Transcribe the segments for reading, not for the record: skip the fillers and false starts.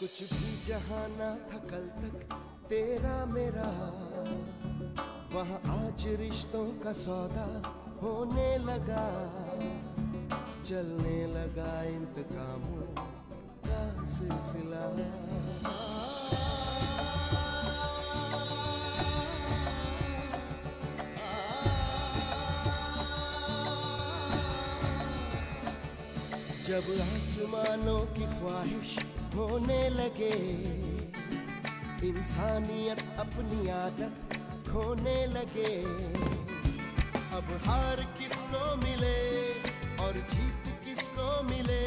कुछ भी जहाँ ना था कल तक तेरा मेरा, वहाँ आज रिश्तों का सौदा होने लगा। चलने लगा इंतकामों का सिलसिला। जब आसमानों की ख्वाहिश होने लगे, इंसानियत अपनी आदत खोने लगे। अब हार किसको मिले और जीत किसको मिले,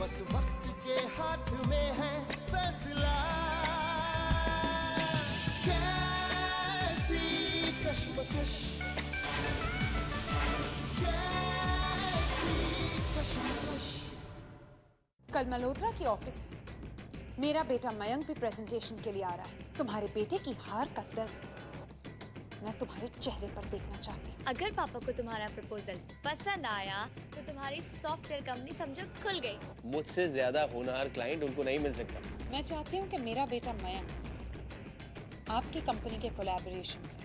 बस वक्त के हाथ में है फैसला। कैसी कश्मकश, कैसी कश्मकश। कल मल्होत्रा की ऑफिस में मेरा बेटा मयंक भी प्रेजेंटेशन के लिए आ रहा है। तुम्हारे बेटे की हार का दर्द मैं तुम्हारे चेहरे पर देखना चाहती हूँ। अगर पापा को तुम्हारा प्रपोजल पसंद आया तो तुम्हारी सॉफ्टवेयर कंपनी समझो खुल गई। मुझसे ज्यादा होनहार क्लाइंट उनको नहीं मिल सकता। मैं चाहती हूँ कि मेरा बेटा मयंक आपकी कंपनी के कोलैबोरेशन से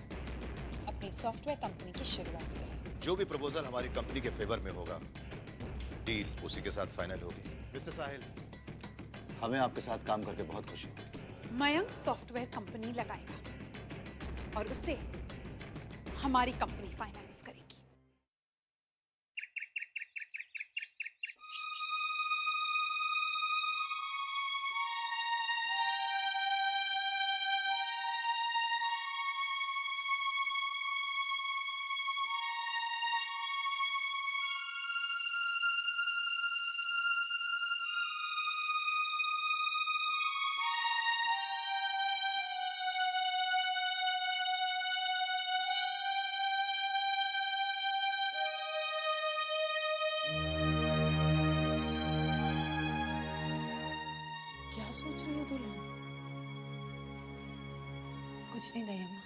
अपनी सॉफ्टवेयर कंपनी की शुरुआत करे। जो भी प्रपोजल हमारी कंपनी के फेवर में होगा, डील उसी के साथ फाइनल होगी। मिस्टर साहिल, हमें आपके साथ काम करके बहुत खुशी है। मयंक सॉफ्टवेयर कंपनी लगाएगा और उससे हमारी कंपनी फाइनेंस करेगी। क्या सोच रही हो दुल्हन? कुछ नहीं दयामा,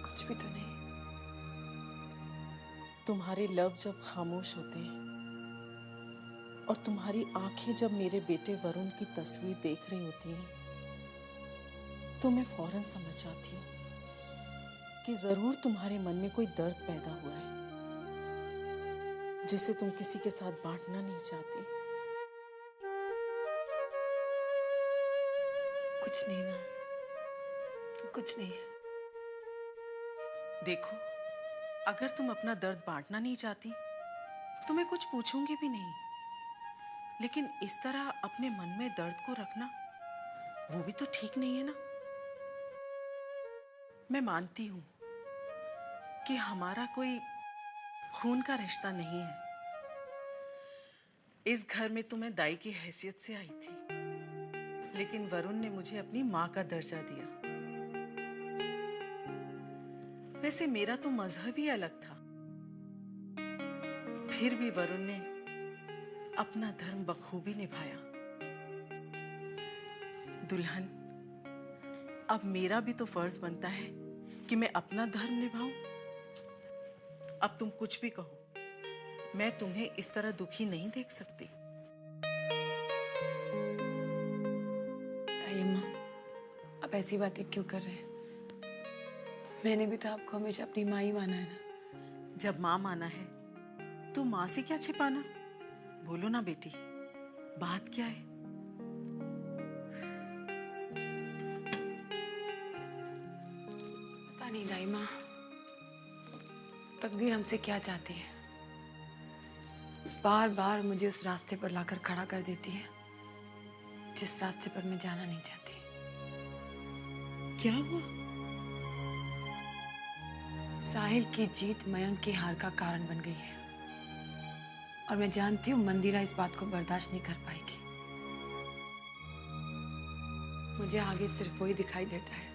कुछ भी तो नहीं। तुम्हारे लब जब खामोश होते हैं और तुम्हारी आंखें जब मेरे बेटे वरुण की तस्वीर देख रही होती हैं, तो मैं फौरन समझ जाती हूँ कि जरूर तुम्हारे मन में कोई दर्द पैदा हुआ है जिसे तुम किसी के साथ बांटना नहीं चाहती। कुछ नहीं माँ, कुछ नहीं है। देखो, अगर तुम अपना दर्द बांटना नहीं चाहती तो मैं कुछ पूछूंगी भी नहीं, लेकिन इस तरह अपने मन में दर्द को रखना वो भी तो ठीक नहीं है ना। मैं मानती हूं कि हमारा कोई खून का रिश्ता नहीं है। इस घर में तो मैं दाई की हैसियत से आई थी, लेकिन वरुण ने मुझे अपनी मां का दर्जा दिया। वैसे मेरा तो मजहब ही अलग था, फिर भी वरुण ने अपना धर्म बखूबी निभाया। दुल्हन, अब मेरा भी तो फर्ज बनता है कि मैं अपना धर्म निभाऊं। अब तुम कुछ भी कहो, मैं तुम्हें इस तरह दुखी नहीं देख सकती। दयामा, आप ऐसी बातें क्यों कर रहे हैं? मैंने भी तो आपको हमेशा अपनी माँ ही माना है ना। जब माँ माना है तो माँ से क्या छिपाना? बोलो ना बेटी, बात क्या है? पता नहीं दाईमा, तकदीर हमसे क्या चाहती है। बार बार मुझे उस रास्ते पर लाकर खड़ा कर देती है जिस रास्ते पर मैं जाना नहीं चाहती। क्या हुआ? साहिल की जीत मयंक की हार का कारण बन गई है, और मैं जानती हूँ मंदिरा इस बात को बर्दाश्त नहीं कर पाएगी। मुझे आगे सिर्फ वही दिखाई देता है,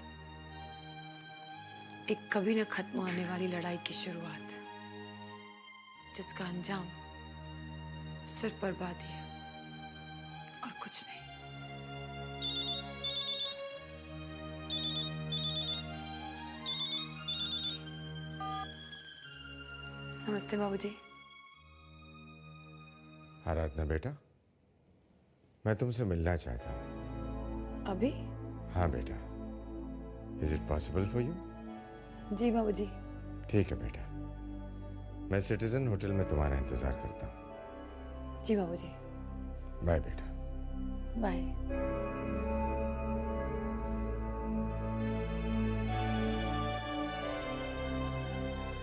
एक कभी न खत्म होने वाली लड़ाई की शुरुआत, जिसका अंजाम सिर्फ बर्बादी है और कुछ नहीं। नमस्ते बाबूजी। आराधना बेटा, मैं तुमसे मिलना चाहता हूँ। अभी? हाँ बेटा। Is it possible for you? जी बाबूजी। ठीक है बेटा, मैं सिटीजन होटल में तुम्हारा इंतजार करता हूँ। जी बाबूजी। बाय बेटा। बाय।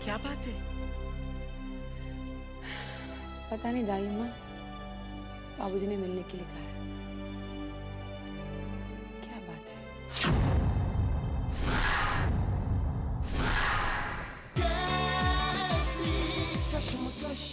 क्या बात है? पता नहीं दादी माँ, बाबूजी ने मिलने के लिए कहा है। क्या बात है? कशमकश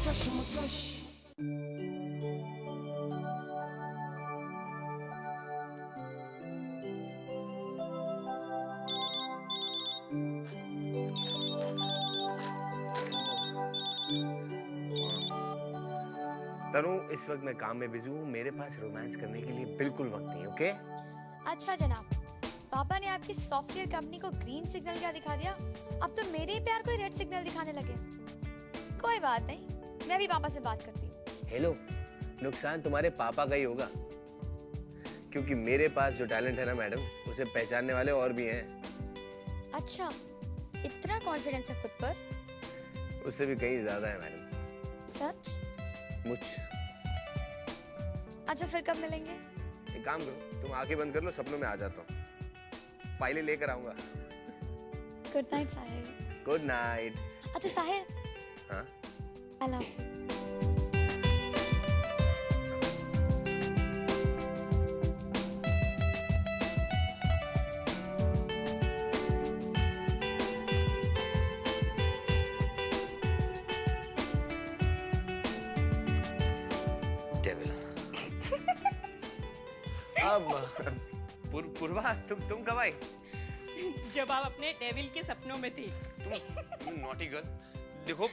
कशमकश तनु, इस वक्त मैं काम में बिजी हूँ, मेरे पास रोमांस करने के लिए बिल्कुल वक्त नहीं, ओके? अच्छा जनाब, पापा ने आपकी सॉफ्टवेयर कंपनी को ग्रीन सिग्नल क्या दिखा दिया, अब तो मेरे ही प्यार को रेड सिग्नल दिखाने लगे। कोई बात नहीं, मैं भी पापा से बात करती हूँ। हेलो, नुकसान तुम्हारे पापा का ही होगा, क्योंकि मेरे पास जो टैलेंट है ना मैडम, उसे पहचानने वाले और भी हैं। अच्छा, इतना कॉन्फिडेंस है खुद पर? उससे भी कहीं ज्यादा है मैडम। सच? मुझ। अच्छा फिर कब मिलेंगे? एक काम करो, तुम आंखें बंद कर लो, सपनों में आ जाता हूँ, फाइलें लेकर आऊंगा। Good night Sahil. Good night. अच्छा साहिल। हाँ? I love you. पूर्वा, तुम कब आई? जब आप अपने डेविल के सपनों में थी। तुम नॉटी गर्ल। देखो,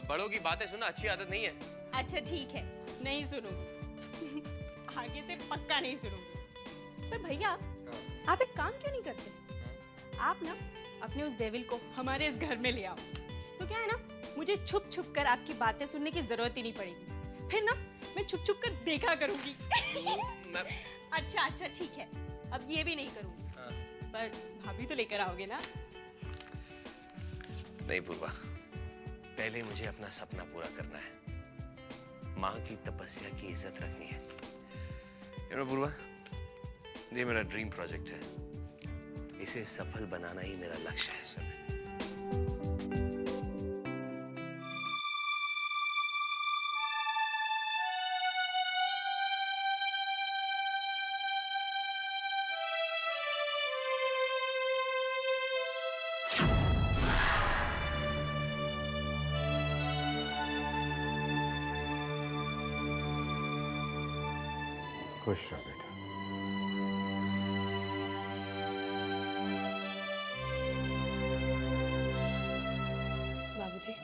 बड़ों की बातें सुनना अच्छी आदत नहीं है। अच्छा ठीक है, नहीं सुनूंगी। आगे से पक्का नहीं सुनूंगी। पर भैया, आप एक काम क्यों नहीं करते? आप ना अपने उस डेविल को हमारे इस घर में ले आओ, तो क्या है ना, मुझे छुप छुप कर आपकी बातें सुनने की जरूरत ही नहीं पड़ेगी। फिर ना मैं छुप छुप कर देखा करूंगी। अच्छा अच्छा ठीक है, अब ये भी नहीं करूंगी। पर भाभी तो लेकर आओगे ना? नहीं पूर्वा, पहले मुझे अपना सपना पूरा करना है। माँ की तपस्या की इज्जत रखनी है। यू नो पूर्वा, ये मेरा ड्रीम प्रोजेक्ट है। इसे सफल बनाना ही मेरा लक्ष्य है सर। खुश रहो बेटा। बाबूजी,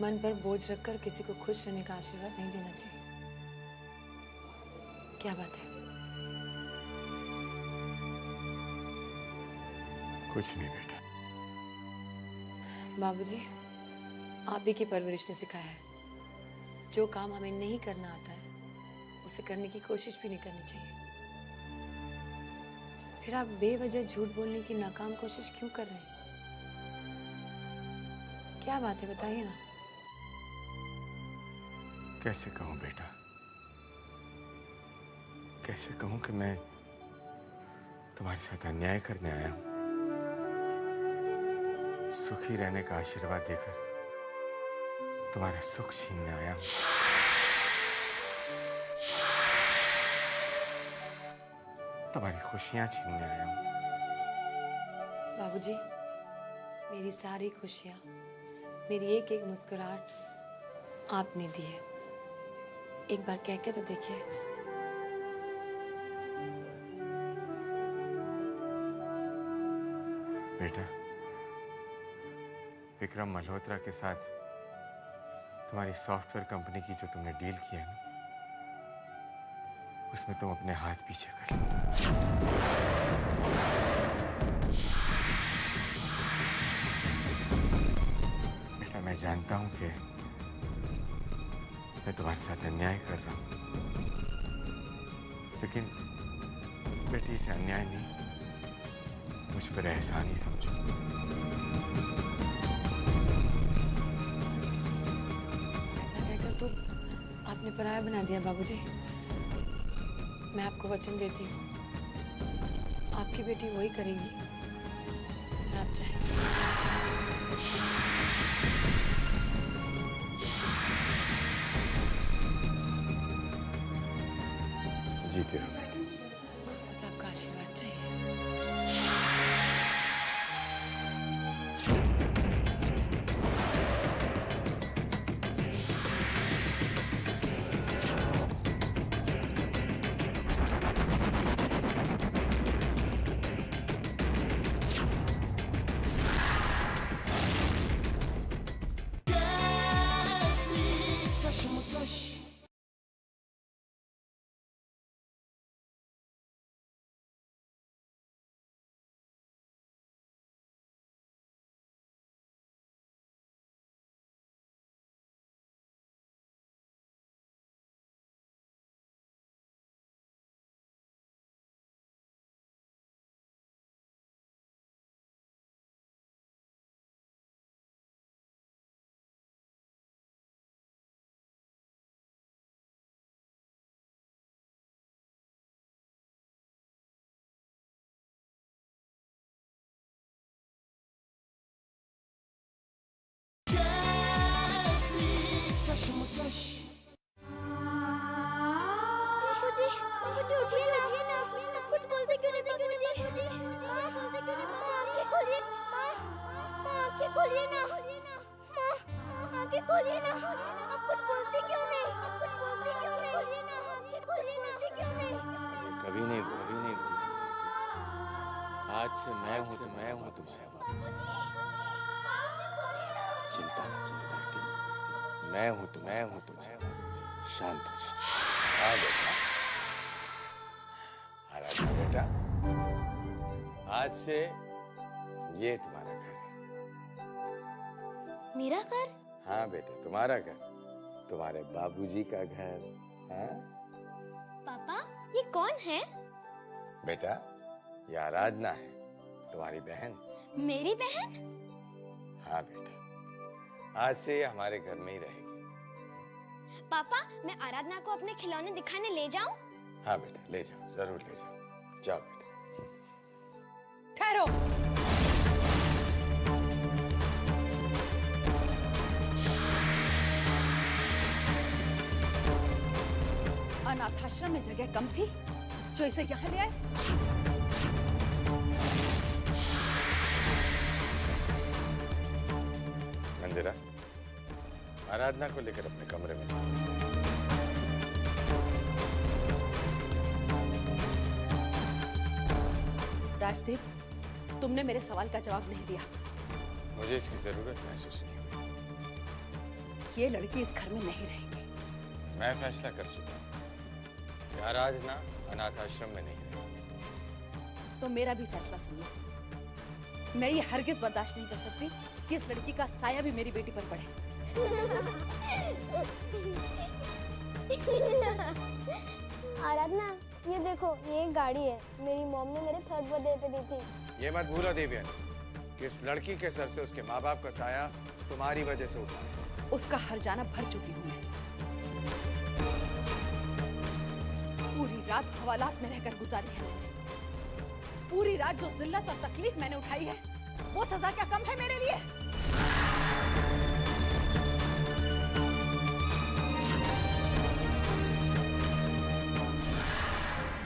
मन पर बोझ रखकर किसी को खुश रहने का आशीर्वाद नहीं देना चाहिए। क्या बात है? कुछ नहीं बेटा। बाबूजी, आप ही की परवरिश ने सिखाया है, जो काम हमें नहीं करना आता है उसे करने की कोशिश भी नहीं करनी चाहिए। फिर आप बेवजह झूठ बोलने की नाकाम कोशिश क्यों कर रहे हैं? क्या बात है, बताइए ना। कैसे कहूं बेटा, कैसे कहूं कि मैं तुम्हारे साथ अन्याय करने आया हूं। सुखी रहने का आशीर्वाद देकर तुम्हारा सुख छीनने आया हूं। तुम्हारी खुशियां छीनने आया हूं। बाबूजी, मेरी सारी खुशियाँ, मेरी एक एक मुस्कुराहट आपने दी है। एक बार कह के तो देखिए। बेटा, विक्रम मल्होत्रा के साथ तुम्हारी सॉफ्टवेयर कंपनी की जो तुमने डील की है ना, उसमें तुम अपने हाथ पीछे कर लो। बेटा, मैं जानता हूं कि मैं तुम्हारे साथ अन्याय कर रहा हूं, लेकिन बेटी इसे अन्याय नहीं, मुझ पर एहसान ही समझो। ऐसा कहकर तो आपने पराया बना दिया बाबूजी। मैं आपको वचन देती हूँ, आपकी बेटी वही करेगी जैसा आप चाहें। जीते रहो बेटा। बस आपका आशीर्वाद चाहिए। बाबूजी उठिए ना, कुछ बोलते क्यों नहीं बाबूजी? माँ आंखें खोलिए, माँ आंखें खोलिए ना, माँ आंखें खोलिए ना, आप कुछ बोलते क्यों नहीं? खोलिए ना, आंखें खोलिए ना, क्यों नहीं? कभी नहीं बोली। आज से मैं हूँ तुझे। चिंता मत कर बेटी, मैं हूँ तुझे। शांत हो जा। आ बेटा, आज से ये तुम्हारा घर है। मेरा घर? हाँ बेटा, तुम्हारा घर, तुम्हारे बाबूजी का घर। हाँ पापा, ये कौन है? बेटा, ये आराधना है, तुम्हारी बहन। मेरी बहन? हाँ बेटा, आज से ये हमारे घर में ही रहेगी। पापा, मैं आराधना को अपने खिलौने दिखाने ले जाऊं? हाँ बेटा, ले जाओ, जरूर ले जाओ। जाओ बेटा। ठहरो। अनाथाश्रम में जगह कम थी जो इसे यहाँ ले आए? मंदिरा, आराधना को लेकर अपने कमरे में जाओ। राजदीप, तुमने मेरे सवाल का जवाब नहीं दिया। मुझे इसकी जरूरत महसूस नहीं हुई। ये लड़की इस घर में नहीं रहेगी। मैं फैसला कर चुका हूँ कि आराधना अनाथ आश्रम में नहीं रहेगी। तो मेरा भी फैसला सुन लो। मैं ये हरगिज बर्दाश्त नहीं कर सकती कि इस लड़की का साया भी मेरी बेटी पर पड़े। आराधना, ये देखो, ये एक गाड़ी है, मेरी मॉम ने मेरे 3rd बर्थडे पे दी थी। ये मत भूलो देवियन कि इस लड़की के सर से उसके माँ बाप का साया तुम्हारी वजह से उठा है। उसका हर जाना भर चुकी हूँ मैं। पूरी रात हवालात में रहकर गुजारी है मैंने। पूरी रात जो जिल्लत और तकलीफ मैंने उठाई है, वो सजा क्या कम है मेरे लिए?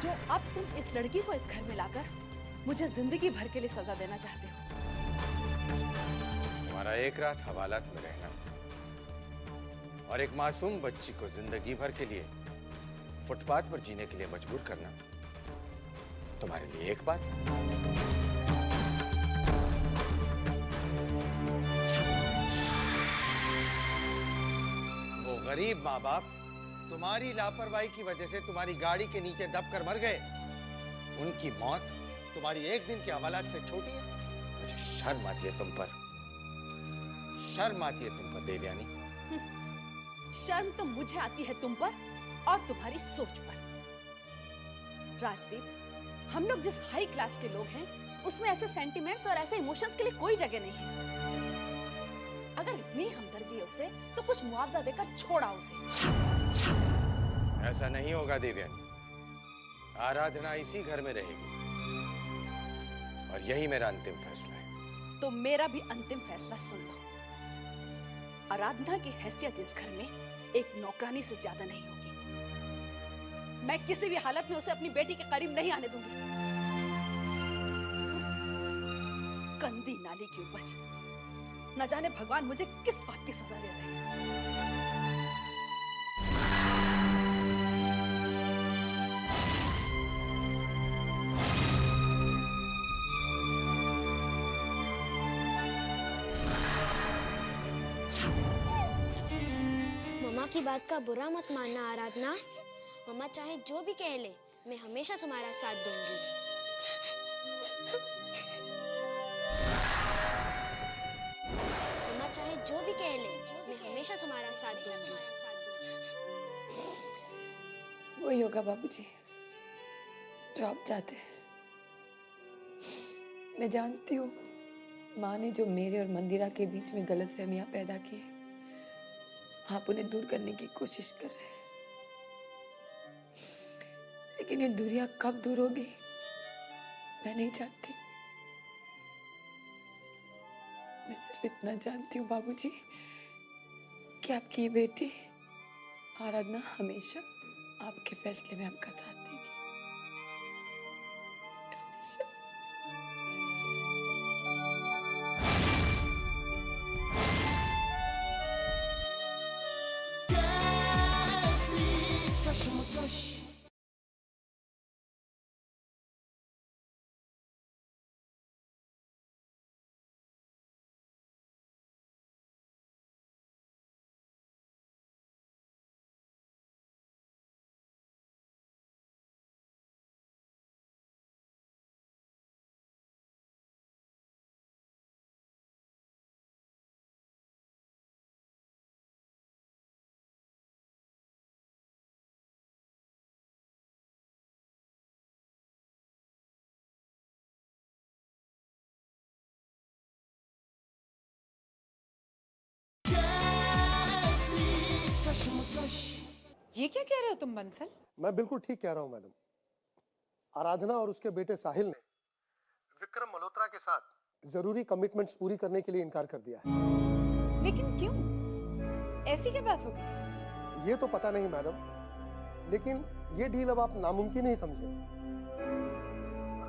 जो अब तुम इस लड़की को इस घर में लाकर मुझे जिंदगी भर के लिए सजा देना चाहते हो। तुम्हारा एक रात हवालात में रहना और एक मासूम बच्ची को जिंदगी भर के लिए फुटपाथ पर जीने के लिए मजबूर करना तुम्हारे लिए एक बात। वो गरीब माँ बाप तुम्हारी लापरवाही की वजह से तुम्हारी गाड़ी के नीचे दबकर मर गए, उनकी मौत तुम्हारी एक दिन के हवालात से छोटी है। मुझे शर्म आती है तुम पर, शर्म आती है तुम पर देवयानी। शर्म तो मुझे आती है तुम पर और तुम्हारी सोच पर। राजदीप, हम लोग जिस हाई क्लास के लोग हैं उसमें ऐसे सेंटिमेंट्स और ऐसे इमोशंस के लिए कोई जगह नहीं है। अगर इतनी हमदर्दी है उससे तो कुछ मुआवजा देकर छोड़ा उसे। ऐसा नहीं होगा देवयानी, आराधना इसी घर में रहेगी और यही मेरा अंतिम फैसला है। तो मेरा भी अंतिम फैसला सुन लो। आराधना की हैसियत इस घर में एक नौकरानी से ज्यादा नहीं होगी। मैं किसी भी हालत में उसे अपनी बेटी के करीब नहीं आने दूंगी। गंदी नाली की उपज, न जाने भगवान मुझे किस बात की सजा दे रहे हैं। मम्मा की बात का बुरा मत मानना आराधना। मम्मा चाहे जो भी कह ले, मैं हमेशा तुम्हारा साथ दूंगी। मम्मा चाहे जो भी कह ले, मैं हमेशा तुम्हारा साथ दूंगी। वही होगा बाबूजी जो आप चाहते हैं। मैं जानती हूँ माँ ने जो मेरे और मंदिरा के बीच में गलतफहमियां पैदा की है, आप उन्हें दूर करने की कोशिश कर रहे हैं, लेकिन ये दूरियां कब दूर होगी मैं नहीं जानती। मैं सिर्फ इतना जानती हूँ बाबूजी कि आपकी बेटी आराधना हमेशा आपके फैसले में आपका साथ देगी, हमेशा। ये क्या कह रहे हो तुम बंसल? मैं बिल्कुल ठीक कह रहा हूँ मैडम। आराधना और उसके बेटे साहिल ने विक्रम मल्होत्रा के साथ जरूरी कमिटमेंट्स पूरी करने के लिए इनकार कर दिया है। लेकिन क्यों? ऐसी क्या बात हो गई? ये तो पता नहीं मैडम, लेकिन ये डील अब आप नामुमकिन ही समझे।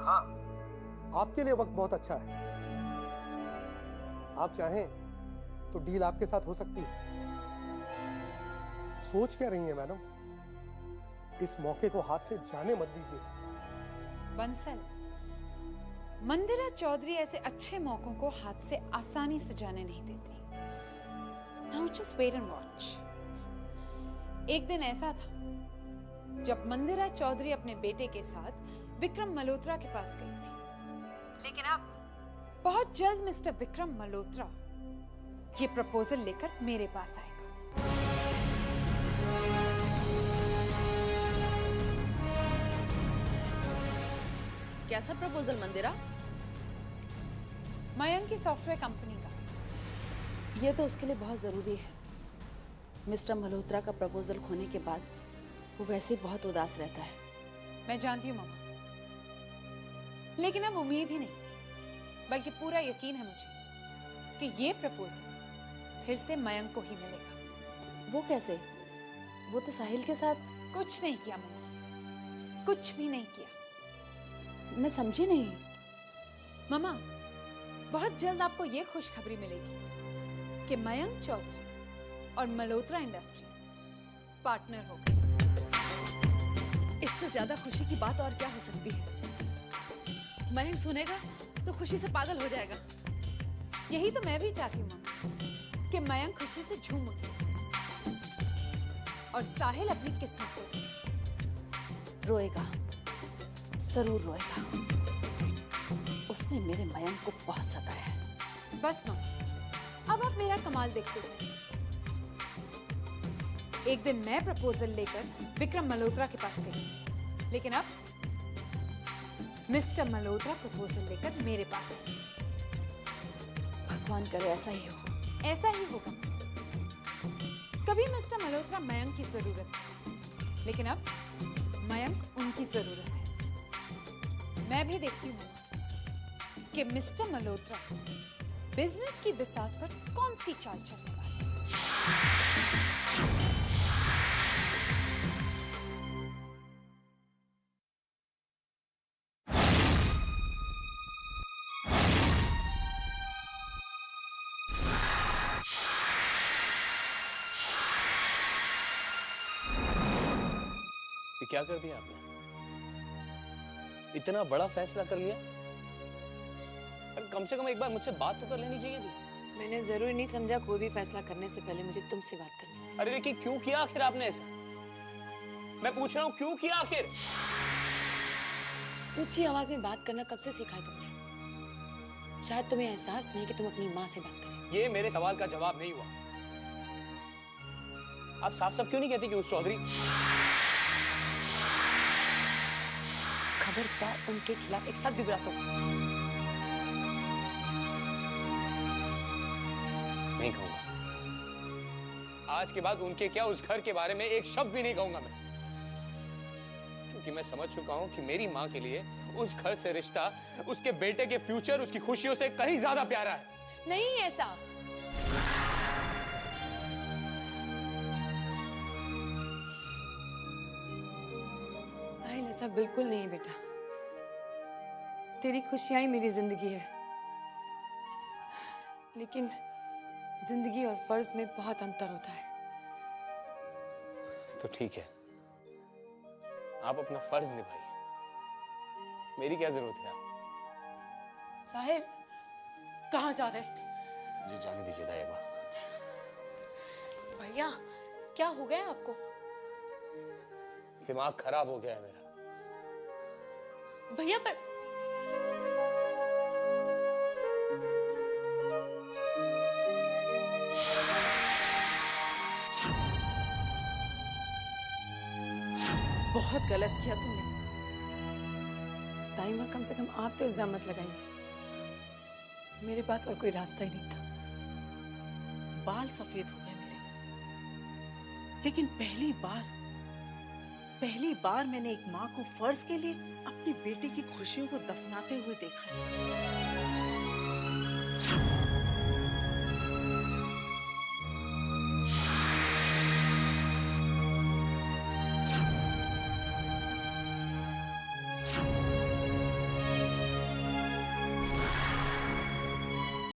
हाँ, आपके लिए वक्त बहुत अच्छा है। आप चाहें तो डील आपके साथ हो सकती है। सोच क्या रही है मैडम? इस मौके को हाथ से जाने मत दीजिए। बंसल, मंदिरा चौधरी ऐसे अच्छे मौकों को हाथ से आसानी से जाने नहीं देती। Now just wait and watch. एक दिन ऐसा था जब मंदिरा चौधरी अपने बेटे के साथ विक्रम मल्होत्रा के पास गई थी, लेकिन अब बहुत जल्द मिस्टर विक्रम मल्होत्रा ये प्रपोजल लेकर मेरे पास आएगा। कैसा प्रपोजल मंदिरा? मयंक की सॉफ्टवेयर कंपनी का। ये तो उसके लिए बहुत जरूरी है। मिस्टर मल्होत्रा का प्रपोजल खोने के बाद वो वैसे ही बहुत उदास रहता है। मैं जानती हूँ मामा, लेकिन अब उम्मीद ही नहीं बल्कि पूरा यकीन है मुझे कि ये प्रपोजल फिर से मयंक को ही मिलेगा। वो कैसे? वो तो साहिल के साथ। कुछ नहीं किया मम्मा, कुछ भी नहीं किया। मैं समझी नहीं। मम्मा, बहुत जल्द आपको ये खुशखबरी मिलेगी कि मयंक चौधरी और मल्होत्रा इंडस्ट्रीज पार्टनर हो गए। इससे ज्यादा खुशी की बात और क्या हो सकती है? मयंक सुनेगा तो खुशी से पागल हो जाएगा। यही तो मैं भी चाहती हूँ मम्मा, कि मयंक खुशी से झूम उठे और साहिल अपनी किस्मत को रोएगा, जरूर रोएगा। उसने मेरे मयंक को बहुत सताया है। बस मम्मा, अब आप मेरा कमाल देखते जाइए। एक दिन मैं प्रपोजल लेकर विक्रम मल्होत्रा के पास गई, लेकिन अब मिस्टर मल्होत्रा प्रपोजल लेकर मेरे पास आए। भगवान करे ऐसा ही हो। ऐसा ही होगा। कभी मिस्टर मल्होत्रा मयंक की जरूरत है, लेकिन अब मयंक उनकी जरूरत है। मैं भी देखती हूँ कि मिस्टर मल्होत्रा बिजनेस की बिसात पर कौन सी चाल चलने वाली है। ये क्या कर दिया आपने? इतना बड़ा फैसला कर लिया? अरे कम से कम एक बार मुझसे बात तो कर लेनी चाहिए थी। मैंने जरूरी नहीं समझा कोई भी फैसला करने से पहले मुझे तुमसे बात करनी। अरे लेकिन क्यों किया आखिर आपने ऐसा? मैं पूछ रहा हूँ क्यों किया आखिर? ऊंची आवाज में बात करना कब से सीखा है तुमने? शायद तुम्हें एहसास नहीं कि तुम अपनी माँ से बात करें। ये मेरे सवाल का जवाब नहीं हुआ। आप साफ साफ क्यों नहीं कहती कि उस चौधरी? खबरदार उनके खिलाफ एक शब्द भी बुला तो। नहीं कहूंगा। आज के बाद उनके क्या, उस घर के बारे में एक शब्द भी नहीं कहूंगा मैं, क्योंकि मैं समझ चुका हूं कि मेरी मां के लिए उस घर से रिश्ता उसके बेटे के फ्यूचर, उसकी खुशियों से कहीं ज्यादा प्यारा है। नहीं ऐसा। साहिल, ऐसा बिल्कुल नहीं है बेटा। तेरी खुशियां ही मेरी जिंदगी है, लेकिन जिंदगी और फर्ज में बहुत अंतर होता है। तो ठीक है, आप अपना फर्ज निभाइए, मेरी क्या जरूरत है? साहिल, कहाँ जा रहे? मुझे जाने दीजिए दायबा। भैया, क्या हो गया आपको? दिमाग खराब हो गया है मेरा। भैया पर बहुत गलत किया तुमने। ताईमा, कम से कम आप तो इल्जाम मत लगाइए। मेरे पास और कोई रास्ता ही नहीं था। बाल सफेद हो गए मेरे, लेकिन पहली बार मैंने एक माँ को फर्ज के लिए अपनी बेटे की खुशियों को दफनाते हुए देखा है।